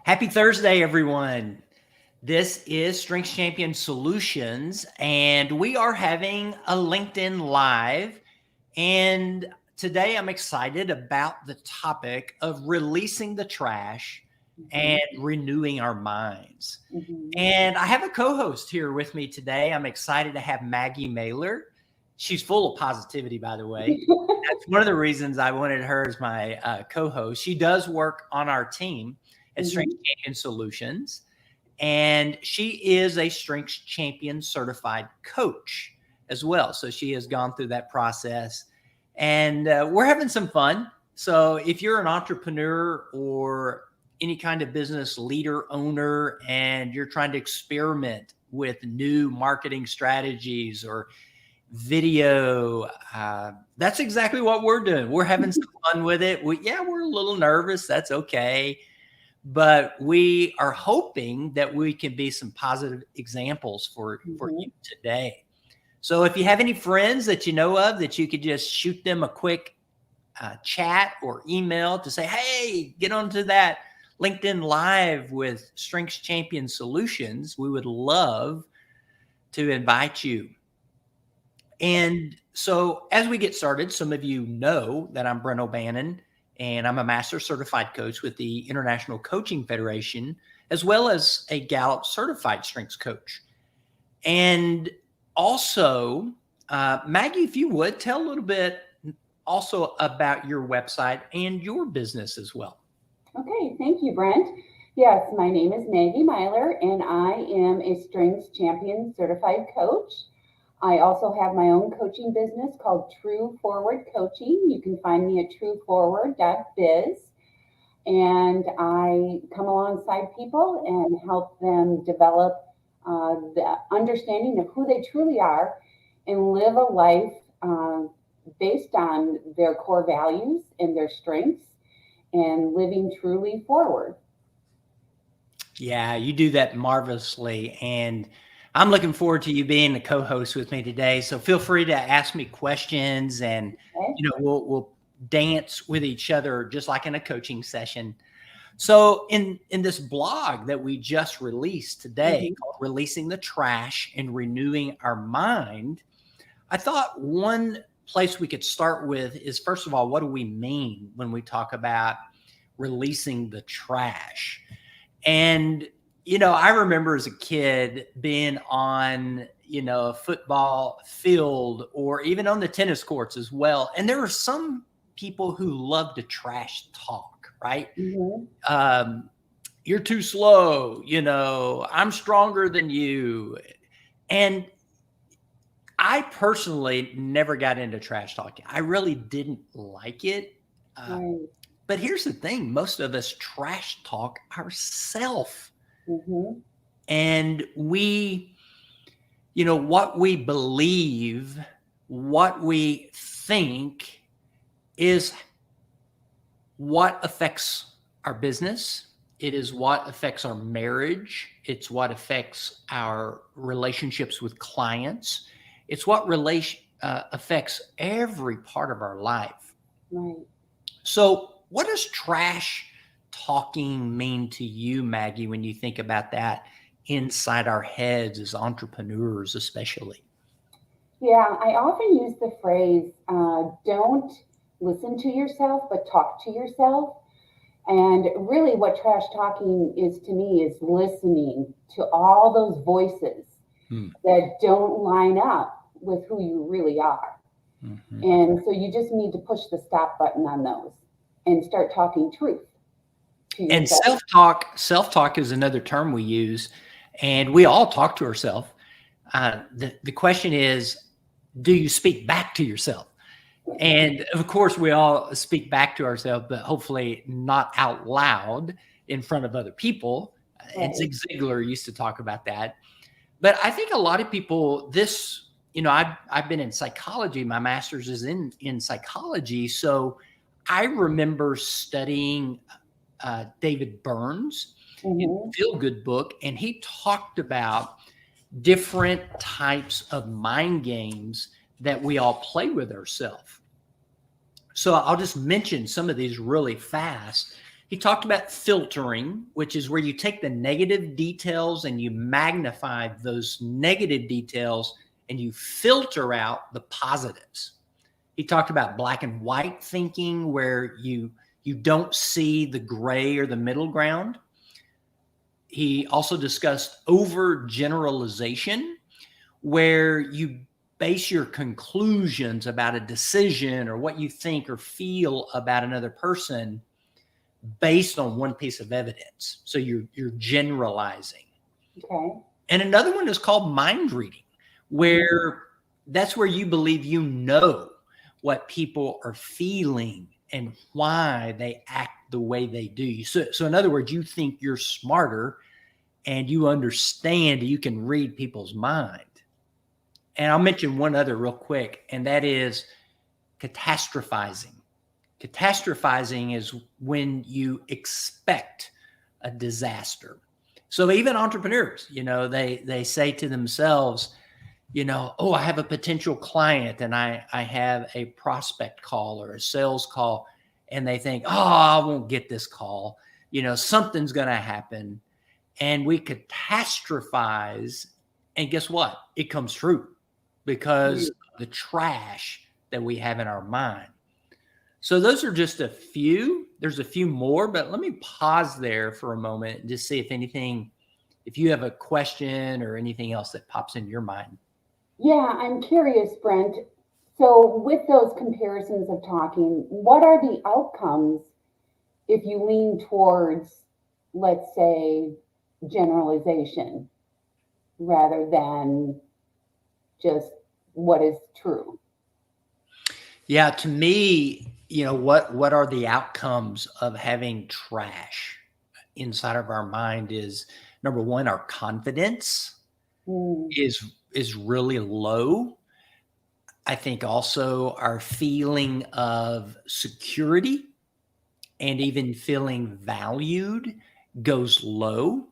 Happy Thursday, everyone. This is Strengths Champion Solutions, and we are having a LinkedIn Live. And today I'm excited about the topic of releasing the trash and renewing our minds. And I have a co-host here with me today. I'm excited to have Maggie Mailer. She's full of positivity, by the way. That's one of the reasons I wanted her as my co-host. She does work on our team at Strengths Champion Solutions, and she is a Strengths Champion certified coach as well. So she has gone through that process, and we're having some fun. So if you're an entrepreneur or any kind of business leader, owner, and you're trying to experiment with new marketing strategies or video, that's exactly what we're doing. We're having some fun with it. We're a little nervous. That's okay. But we are hoping that we can be some positive examples for you today. So if you have any friends that you know of that you could just shoot them a quick chat or email to say, hey, get onto that LinkedIn Live with Strengths Champion Solutions, we would love to invite you. And so as we get started, some of you know that I'm Brent O'Bannon, and I'm a master certified coach with the International Coaching Federation, as well as a Gallup certified strengths coach. And also, Maggie, if you would, tell a little bit also about your website and your business as well. Okay, thank you, Brent. Yes, my name is Maggie Mailer, and I am a Strengths Champion certified coach. I also have my own coaching business called True Forward Coaching. You can find me at trueforward.biz. And I come alongside people and help them develop the understanding of who they truly are and live a life based on their core values and their strengths and living truly forward. Yeah, you do that marvelously. And I'm looking forward to you being the co-host with me today. So feel free to ask me questions, and we'll dance with each other just like in a coaching session. So in this blog that we just released today, called Releasing the Trash and Renewing Our Mind, I thought one place we could start with is, first of all, what do we mean when we talk about releasing the trash? And I remember as a kid being on, a football field or even on the tennis courts as well. And there were some people who loved to trash talk, right? You're too slow, I'm stronger than you. And I personally never got into trash talking. I really didn't like it. But here's the thing. Most of us trash talk ourselves. And we, what we believe, what we think is what affects our business. It is what affects our marriage. It's what affects our relationships with clients. It's what affects every part of our life. Right. So what does trash talking mean to you, Maggie, when you think about that inside our heads as entrepreneurs, especially? Yeah, I often use the phrase, don't listen to yourself, but talk to yourself. And really what trash talking is to me is listening to all those voices that don't line up with who you really are. And so you just need to push the stop button on those and start talking truth. And self-talk is another term we use, and we all talk to ourselves. The question is, do you speak back to yourself? And of course, we all speak back to ourselves, but hopefully not out loud in front of other people. Right. And Zig Ziglar used to talk about that. But I think a lot of people, I've been in psychology. My master's is in psychology. So I remember studying David Burns in the Feel Good book, and he talked about different types of mind games that we all play with ourselves. So I'll just mention some of these really fast. He talked about filtering, which is where you take the negative details and you magnify those negative details and you filter out the positives. He talked about black and white thinking, where you don't see the gray or the middle ground. He also discussed overgeneralization, where you base your conclusions about a decision or what you think or feel about another person based on one piece of evidence. So you're generalizing. Okay. And another one is called mind reading, where that's where you believe you know what people are feeling and why they act the way they do. So in other words, you think you're smarter and you understand, you can read people's mind. And I'll mention one other real quick, and that is catastrophizing. Catastrophizing is when you expect a disaster. So even entrepreneurs, they say to themselves, oh, I have a potential client and I have a prospect call or a sales call, and they think, oh, I won't get this call. Something's going to happen. And we catastrophize, and guess what? It comes true because of the trash that we have in our mind. So those are just a few. There's a few more, but let me pause there for a moment and just see if you have a question or anything else that pops in your mind. Yeah, I'm curious, Brent. So with those comparisons of talking, what are the outcomes if you lean towards, let's say, generalization rather than just what is true? Yeah, to me, what are the outcomes of having trash inside of our mind is, number one, our confidence is really low. I think also our feeling of security and even feeling valued goes low.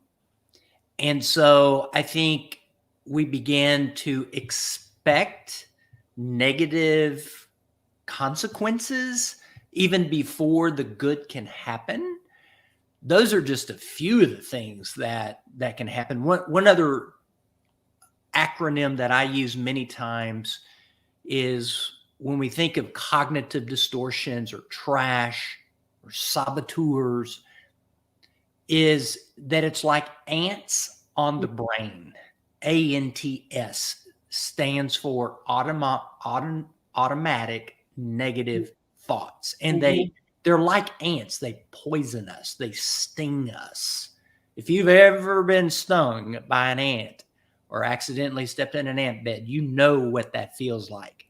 And so I think we began to expect negative consequences even before the good can happen. Those are just a few of the things that can happen. One other acronym that I use many times is when we think of cognitive distortions or trash or saboteurs, is that it's like ants on the brain. ANTS stands for automatic negative thoughts. And they're like ants. They poison us. They sting us. If you've ever been stung by an ant or accidentally stepped in an ant bed, you know what that feels like.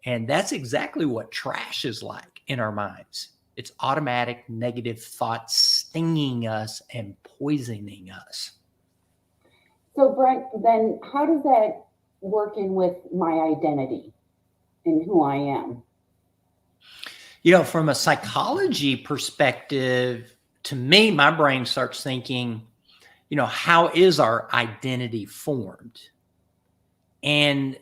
And that's exactly what trash is like in our minds. It's automatic negative thoughts stinging us and poisoning us. So Brent, then how does that work in with my identity and who I am? From a psychology perspective, to me, my brain starts thinking, how is our identity formed? And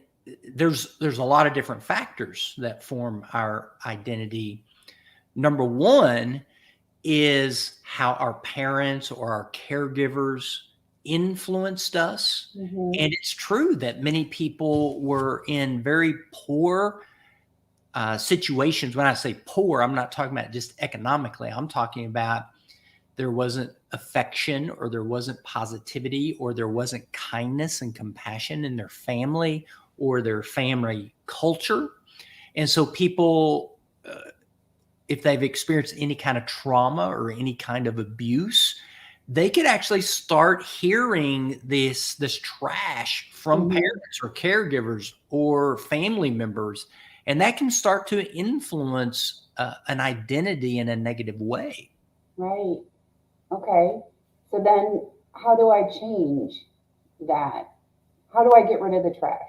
there's a lot of different factors that form our identity. Number one is how our parents or our caregivers influenced us. And it's true that many people were in very poor situations. When I say poor, I'm not talking about just economically. I'm talking about there wasn't affection, or there wasn't positivity, or there wasn't kindness and compassion in their family or their family culture. And so people, if they've experienced any kind of trauma or any kind of abuse, they could actually start hearing this trash from parents or caregivers or family members. And that can start to influence an identity in a negative way. Right. Okay. So then how do I change that? How do I get rid of the trash?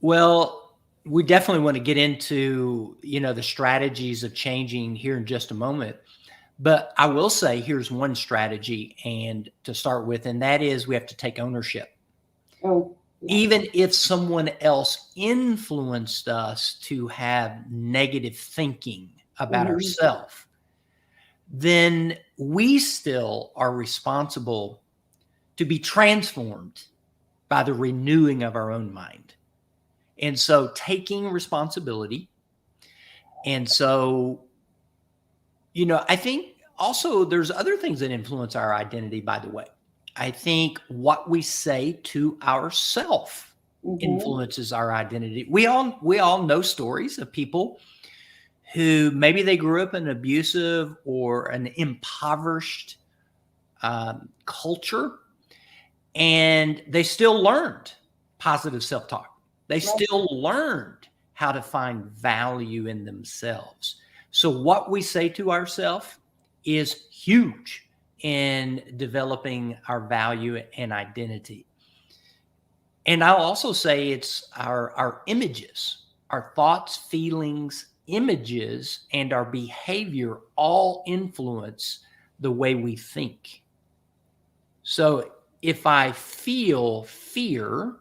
Well, we definitely want to get into, the strategies of changing here in just a moment. But I will say here's one strategy and to start with, and that is we have to take ownership. Oh, yeah. Even if someone else influenced us to have negative thinking about ourselves, then we still are responsible to be transformed by the renewing of our own mind. And so taking responsibility. And so, I think also there's other things that influence our identity, by the way. I think what we say to ourselves influences our identity. We all know stories of people who maybe they grew up in an abusive or an impoverished culture, and they still learned positive self-talk. They still learned how to find value in themselves. So what we say to ourselves is huge in developing our value and identity. And I'll also say it's our images, our thoughts, feelings, images, and our behavior all influence the way we think. So if I feel fear,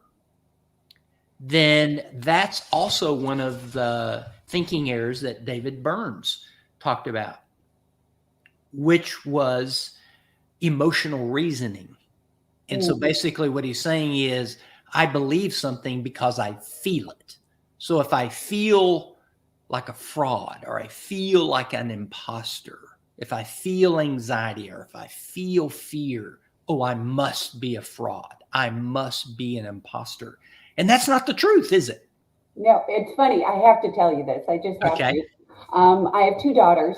then that's also one of the thinking errors that David Burns talked about, which was emotional reasoning. And so basically what he's saying is, I believe something because I feel it. So if I feel like a fraud, or I feel like an imposter, if I feel anxiety, or if I feel fear, oh, I must be a fraud. I must be an imposter. And that's not the truth, is it? No, it's funny. I have to tell you this. I just have Okay. to. I have two daughters,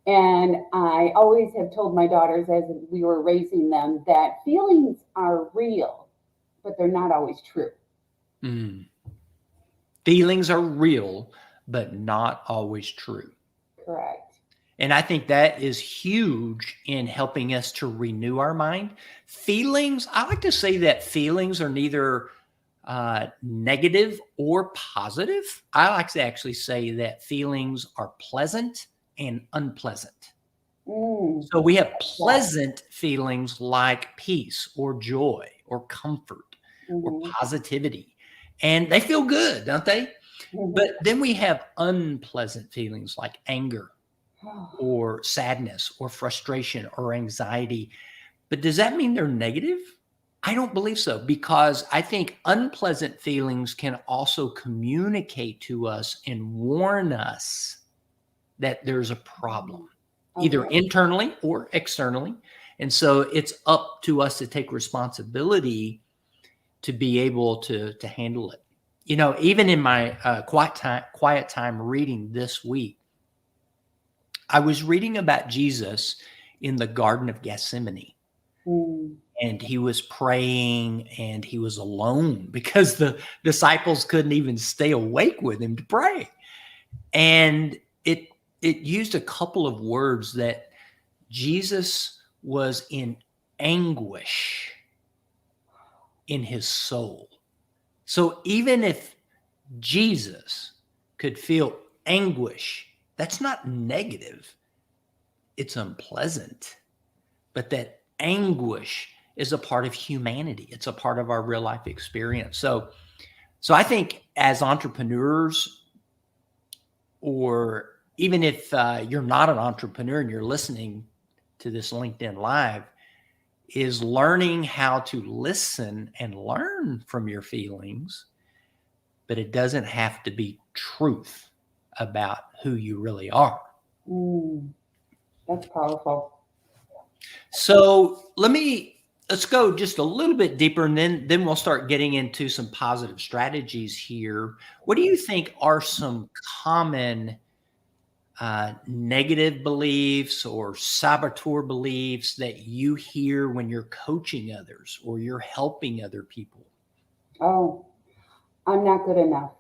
and I always have told my daughters as we were raising them that feelings are real, but they're not always true. Feelings are real, but not always true. Correct. And I think that is huge in helping us to renew our mind. Feelings, I like to say that feelings are neither negative or positive. I like to actually say that feelings are pleasant and unpleasant. So we have pleasant feelings like peace or joy or comfort or positivity, and they feel good, don't they? But then we have unpleasant feelings like anger or sadness or frustration or anxiety. But does that mean they're negative? I don't believe so, because I think unpleasant feelings can also communicate to us and warn us that there's a problem, either internally or externally. And so it's up to us to take responsibility to be able to handle it. Even in my quiet time reading this week, I was reading about Jesus in the Garden of Gethsemane. And he was praying, and he was alone because the disciples couldn't even stay awake with him to pray. And it used a couple of words that Jesus was in anguish in his soul. So even if Jesus could feel anguish, that's not negative. It's unpleasant. But that anguish is a part of humanity. It's a part of our real life experience. So I think as entrepreneurs, or even if you're not an entrepreneur and you're listening to this LinkedIn Live, is learning how to listen and learn from your feelings, but it doesn't have to be truth about who you really are. That's powerful. So let's go just a little bit deeper, and then we'll start getting into some positive strategies here. What do you think are some common negative beliefs or saboteur beliefs that you hear when you're coaching others or you're helping other people? Oh, I'm not good enough.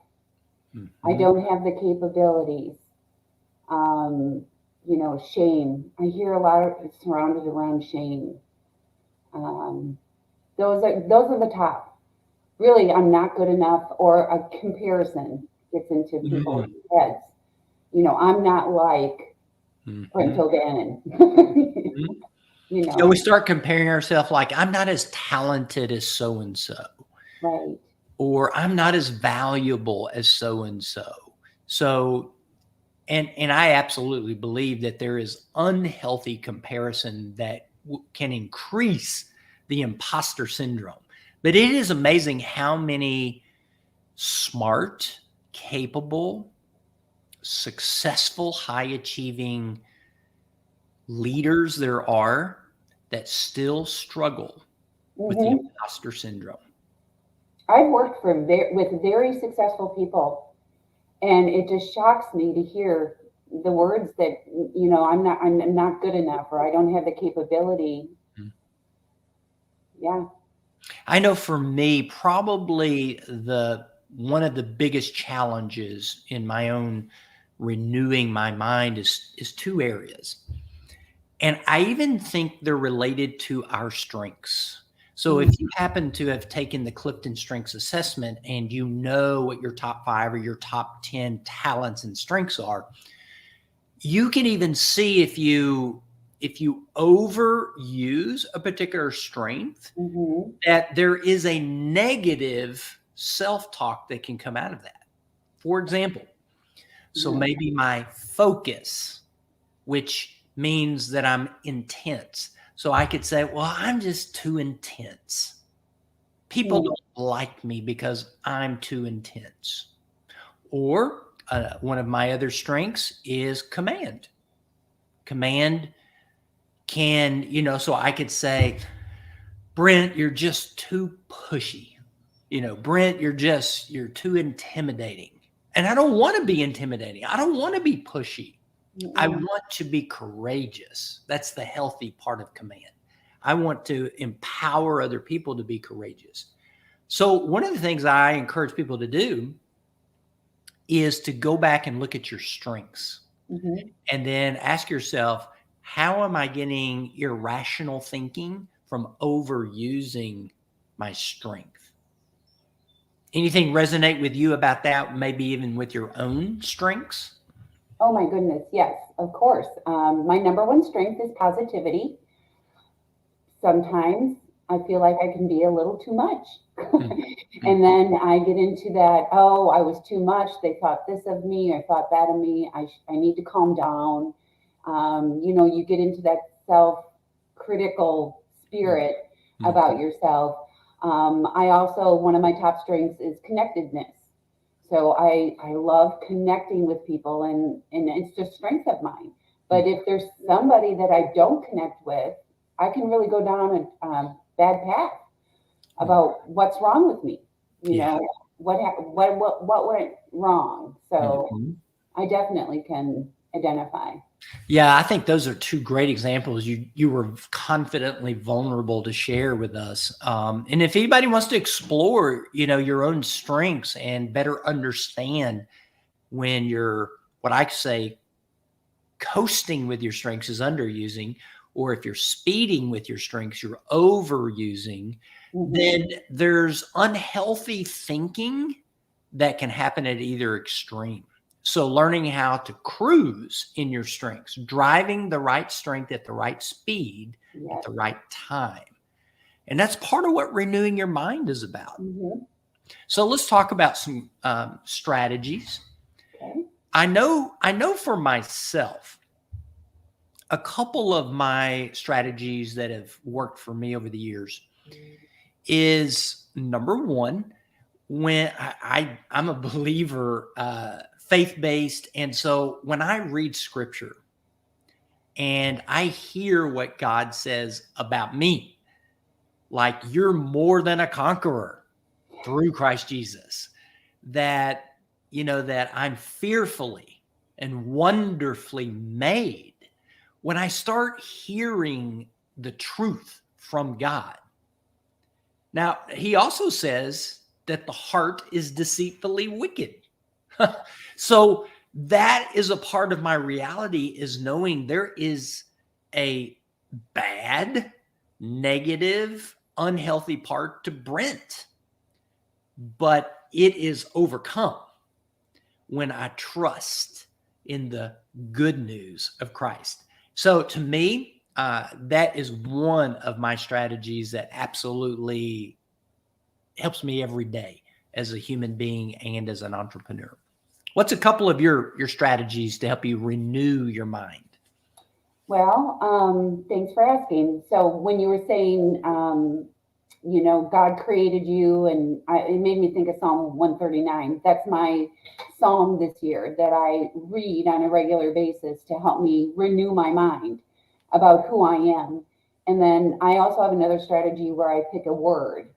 I don't have the capabilities. Shame. I hear a lot of it surrounded around shame. Those are the top. Really, I'm not good enough, or a comparison gets into people's heads. I'm not like Brent O'Bannon. We start comparing ourselves, like, I'm not as talented as so-and-so. Right. Or I'm not as valuable as so-and-so. So, And I absolutely believe that there is unhealthy comparison that can increase the imposter syndrome. But it is amazing how many smart, capable, successful, high achieving leaders there are that still struggle with the imposter syndrome. I've worked with very successful people, and it just shocks me to hear the words that, I'm not good enough, or I don't have the capability. Mhm. Yeah. I know for me, probably one of the biggest challenges in my own renewing my mind is two areas. And I even think they're related to our strengths. So if you happen to have taken the Clifton Strengths Assessment and you know what your top 5 or your top 10 talents and strengths are, you can even see if you overuse a particular strength, that there is a negative self-talk that can come out of that. For example, so maybe my focus, which means that I'm intense. So I could say, well, I'm just too intense. People don't like me because I'm too intense. Or one of my other strengths is command. Command can, so I could say, Brent, you're just too pushy. Brent, you're too intimidating. And I don't want to be intimidating. I don't want to be pushy. I want to be courageous. That's the healthy part of command. I want to empower other people to be courageous. So one of the things I encourage people to do is to go back and look at your strengths and then ask yourself, how am I getting irrational thinking from overusing my strength? Anything resonate with you about that? Maybe even with your own strengths? Oh my goodness, yes, of course. My number one strength is positivity. Sometimes I feel like I can be a little too much. And then I get into that, oh, I was too much. They thought this of me, or thought that of me. I need to calm down. You get into that self-critical spirit about yourself. One of my top strengths is connectedness. So I love connecting with people, and it's just strength of mine. But if there's somebody that I don't connect with, I can really go down a bad path about what's wrong with me. What went wrong. So I definitely can identify. Yeah, I think those are two great examples. You were confidently vulnerable to share with us. And if anybody wants to explore, your own strengths and better understand when you're, what I say, coasting with your strengths is underusing, or if you're speeding with your strengths, you're overusing, then there's unhealthy thinking that can happen at either extreme. So learning how to cruise in your strengths, driving the right strength at the right speed at the right time. And that's part of what renewing your mind is about. So let's talk about some strategies. Okay. I know for myself, a couple of my strategies that have worked for me over the years is, number one, when I'm a believer, faith-based. And so when I read scripture and I hear what God says about me, like, you're more than a conqueror through Christ Jesus, that, that I'm fearfully and wonderfully made. When I start hearing the truth from God. Now, he also says that the heart is deceitfully wicked. So that is a part of my reality, is knowing there is a bad, negative, unhealthy part to Brent, but it is overcome when I trust in the good news of Christ. So to me, that is one of my strategies that absolutely helps me every day as a human being and as an entrepreneur. What's a couple of your strategies to help you renew your mind? Well, thanks for asking. So when you were saying, God created you, and it made me think of Psalm 139. That's my psalm this year that I read on a regular basis to help me renew my mind about who I am. And then I also have another strategy where I pick a word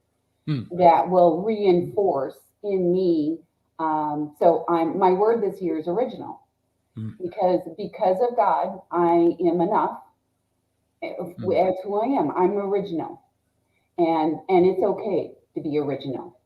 Hmm. that will reinforce in me. So my word this year is original, Hmm. because of God, I am enough Hmm. as who I am. I'm original, and it's okay to be original.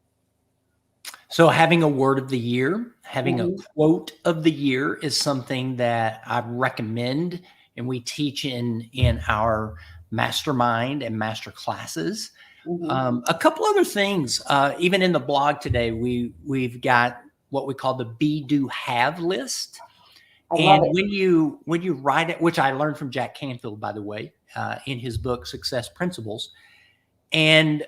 So having a word of the year, having a Mhm, quote of the year is something that I recommend and we teach in our mastermind and master classes. mhm. A couple other things, even in the blog today, we've got what we call the be do have list. I love And it. when you write it, which I learned from Jack Canfield, by the way, in his book Success Principles, and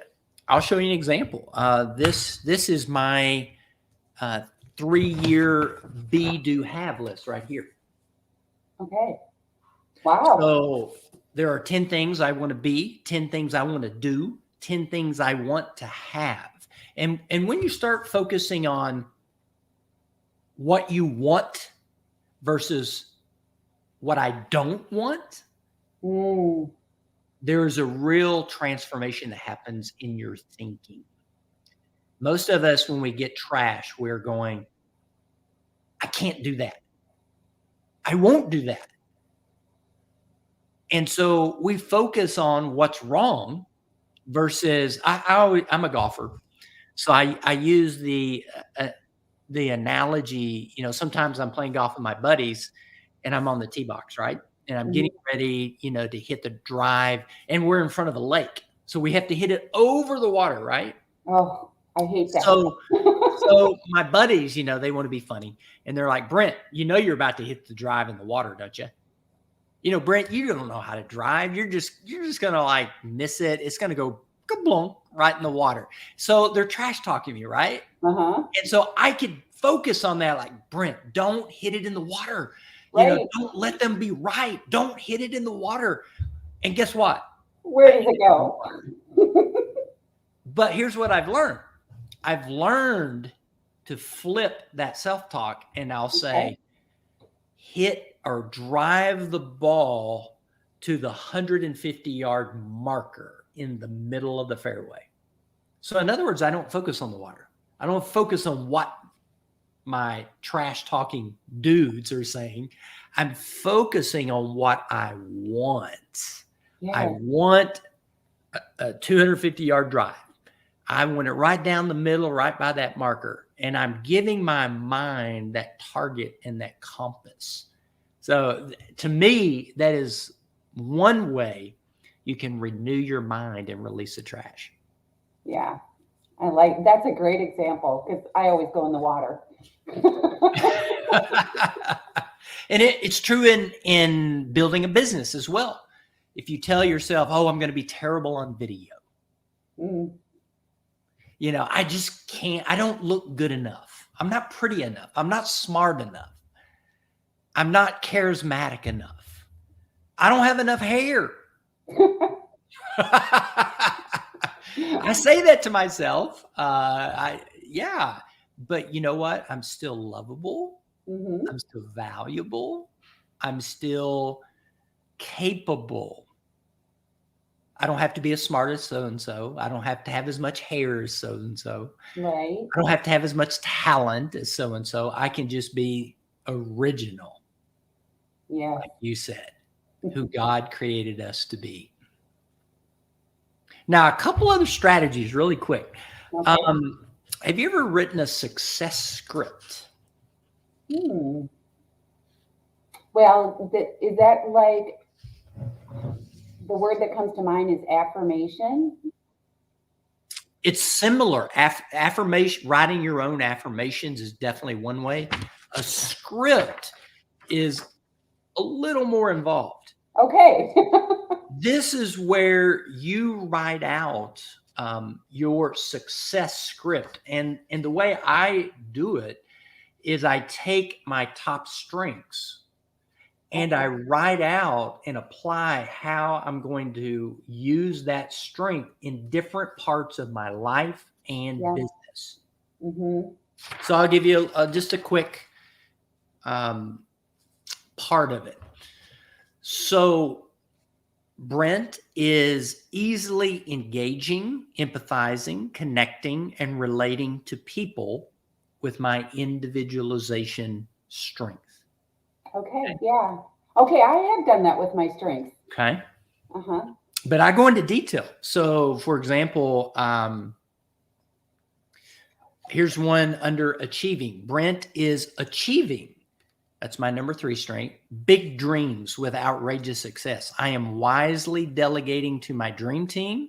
I'll show you an example. This is my uh, 3-year be do have list right here. Okay. Wow. So there are 10 things I want to be, 10 things I want to do, 10 things I want to have. And when you start focusing on what you want versus what I don't want, Mm, there is a real transformation that happens in your thinking. Most of us, when we get trash, we're going, I can't do that. I won't do that. And so we focus on what's wrong versus I'm a golfer. So I use the analogy, sometimes I'm playing golf with my buddies and I'm on the tee box, right? And I'm getting mhm. ready, to hit the drive and we're in front of a lake. So we have to hit it over the water, right? Oh, I hate that. So so my buddies, they want to be funny and they're like, Brent, you're about to hit the drive in the water, don't you? Brent, you don't know how to drive. You're just gonna like miss it. It's gonna go kablunk right in the water. So they're trash talking me, right? Uh-huh. And so I could focus on that, like, Brent, don't hit it in the water. Right. Don't let them be right. Don't hit it in the water. And guess what? Where does it go? But here's what I've learned. I've learned to flip that self-talk and I'll Okay. say, hit or drive the ball to the 150-yard marker in the middle of the fairway. So in other words, I don't focus on the water. I don't focus on what my trash talking dudes are saying. I'm focusing on what I want. I Yeah. want a 250-yard drive. I want it right down the middle, right by that marker. And I'm giving my mind that target and that compass. So to me, that is one way you can renew your mind and release the trash. Yeah. That's a great example because I always go in the water. And it's true in building a business as well. If you tell yourself, oh, I'm going to be terrible on video, Mm, I just can't, I don't look good enough. I'm not pretty enough. I'm not smart enough. I'm not charismatic enough. I don't have enough hair. I say that to myself. Yeah, but you know what? I'm still lovable. mhm. I'm still valuable. I'm still capable. I don't have to be as smart as so and so. I don't have to have as much hair as so and so. Right. I don't have to have as much talent as so and so. I can just be original, Yes. like you said, who God created us to be. Now, a couple other strategies, really quick. Okay. Have you ever written a success script? Hmm. Well, is that like the word that comes to mind is affirmation? It's similar. Affirmation, writing your own affirmations is definitely one way. A script is a little more involved. Okay. This is where you write out your success script, and the way I do it is I take my top strengths and Okay. I write out and apply how I'm going to use that strength in different parts of my life and Yeah. business. Mm-hmm. So I'll give you just a quick part of it. So Brent is easily engaging, empathizing, connecting, and relating to people with my individualization strength. Okay. Yeah. Okay. I have done that with my strengths. Okay. Uh-huh. But I go into detail. So, for example, here's one under achieving. Brent is achieving. That's my number 3 strength. Big dreams with outrageous success. I am wisely delegating to my dream team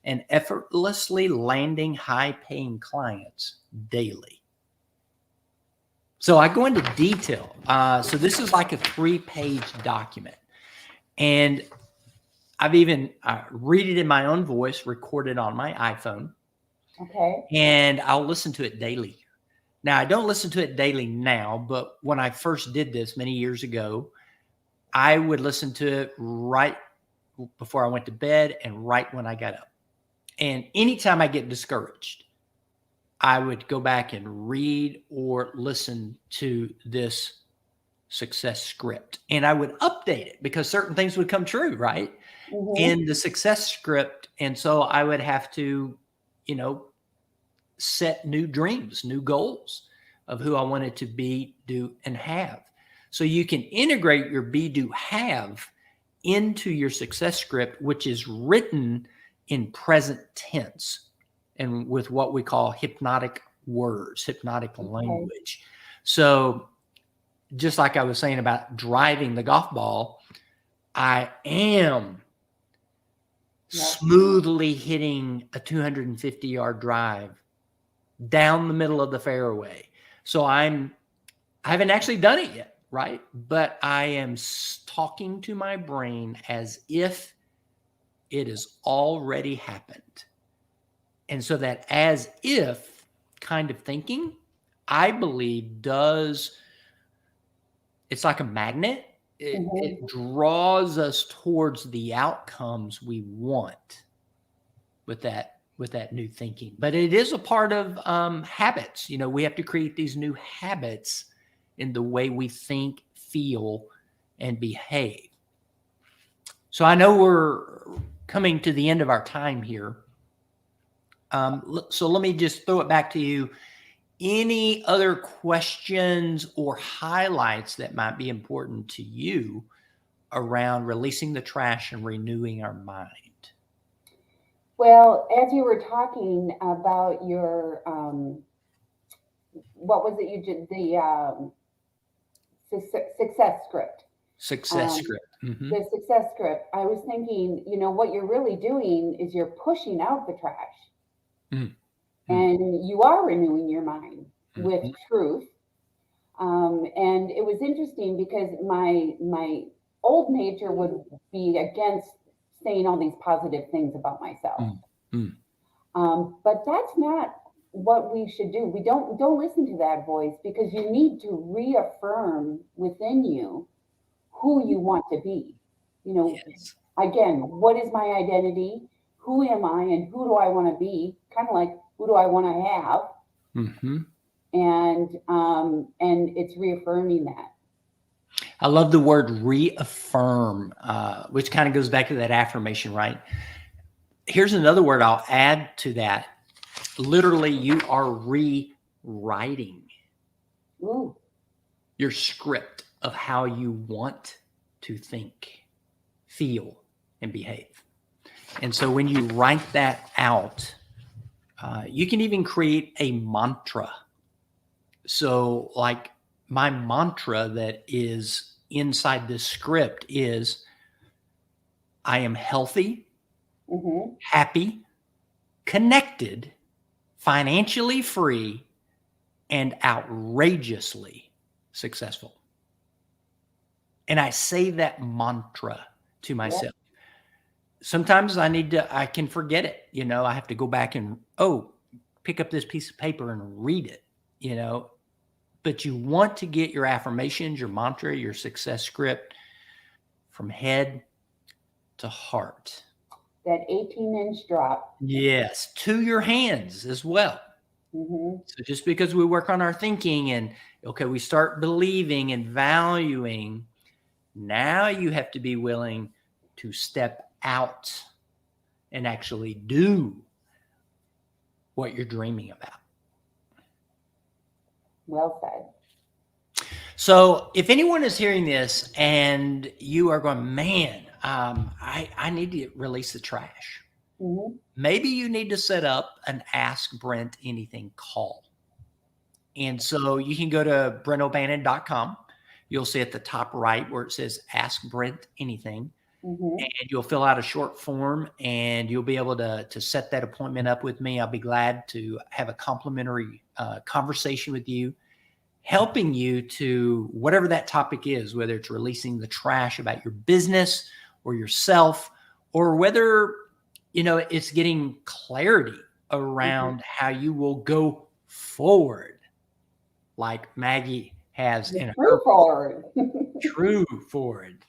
and effortlessly landing high-paying clients daily. So I go into detail. So this is like a 3-page document. And I've even read it in my own voice, recorded on my iPhone, Okay. and I'll listen to it daily. Now, I don't listen to it daily now, but when I first did this many years ago, I would listen to it right before I went to bed and right when I got up. And anytime I get discouraged, I would go back and read or listen to this success script. And I would update it because certain things would come true, right? Mm-hmm. In the success script. And so I would have to, set new dreams, new goals of who I wanted to be, do, and have. So you can integrate your be, do, have into your success script, which is written in present tense and with what we call hypnotic words, hypnotic language. So just like I was saying about driving the golf ball, I am smoothly hitting a 250-yard drive down the middle of the fairway. So I haven't actually done it yet, right? But I am talking to my brain as if it has already happened. And so that as if kind of thinking, I believe it's like a magnet. It draws us towards the outcomes we want with that new thinking. But it is a part of habits. We have to create these new habits in the way we think, feel, and behave. So I know we're coming to the end of our time here. So let me just throw it back to you. Any other questions or highlights that might be important to you around releasing the trash and renewing our mind? Well, as you were talking about your, what was it you did, the success script. Success script. Mm-hmm. The success script, I was thinking, what you're really doing is you're pushing out the trash. Mm-hmm. And you are renewing your mind with truth. And it was interesting because my old nature would be against saying all these positive things about myself. But that's not what we should do. We don't listen to that voice because you need to reaffirm within you who you want to be. Yes. Again, what is my identity? Who am I and who do I want to be? Kind of like who do I want to have? Mm-hmm. And it's reaffirming that. I love the word reaffirm, which kind of goes back to that affirmation, right? Here's another word I'll add to that. Literally, you are rewriting your script of how you want to think, feel, and behave. And so when you write that out, you can even create a mantra. So like my mantra that is inside this script is, I am healthy, happy, connected, financially free, and outrageously successful. And I say that mantra to myself. Yep. Sometimes I can forget it. I have to go back and, pick up this piece of paper and read it, but you want to get your affirmations, your mantra, your success script from head to heart. That 18-inch drop. Yes, to your hands as well. Mm-hmm. So just because we work on our thinking and, okay, we start believing and valuing, now you have to be willing to step out and actually do what you're dreaming about. Well said. So if anyone is hearing this and you are going, man, I need to release the trash. Mm-hmm. Maybe you need to set up an Ask Brent Anything call. And so you can go to BrentO'Bannon.com. You'll see at the top right where it says Ask Brent Anything. Mm-hmm. And you'll fill out a short form and you'll be able to set that appointment up with me. I'll be glad to have a complimentary conversation with you, helping you to whatever that topic is, whether it's releasing the trash about your business or yourself, or whether, it's getting clarity around how you will go forward, like Maggie has in her True forward. True Forward.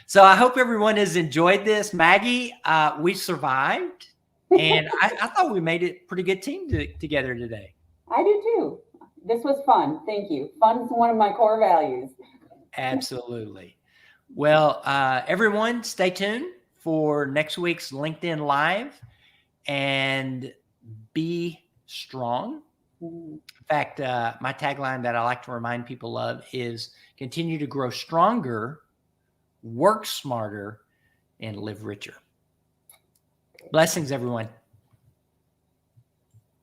So I hope everyone has enjoyed this. Maggie, we survived, and I thought we made it a pretty good team together today. I do too. This was fun. Thank you. Fun is one of my core values. Absolutely. Well, everyone, stay tuned for next week's LinkedIn Live, and be strong. In fact, my tagline that I like to remind people of is continue to grow stronger, work smarter, and live richer. Blessings, everyone.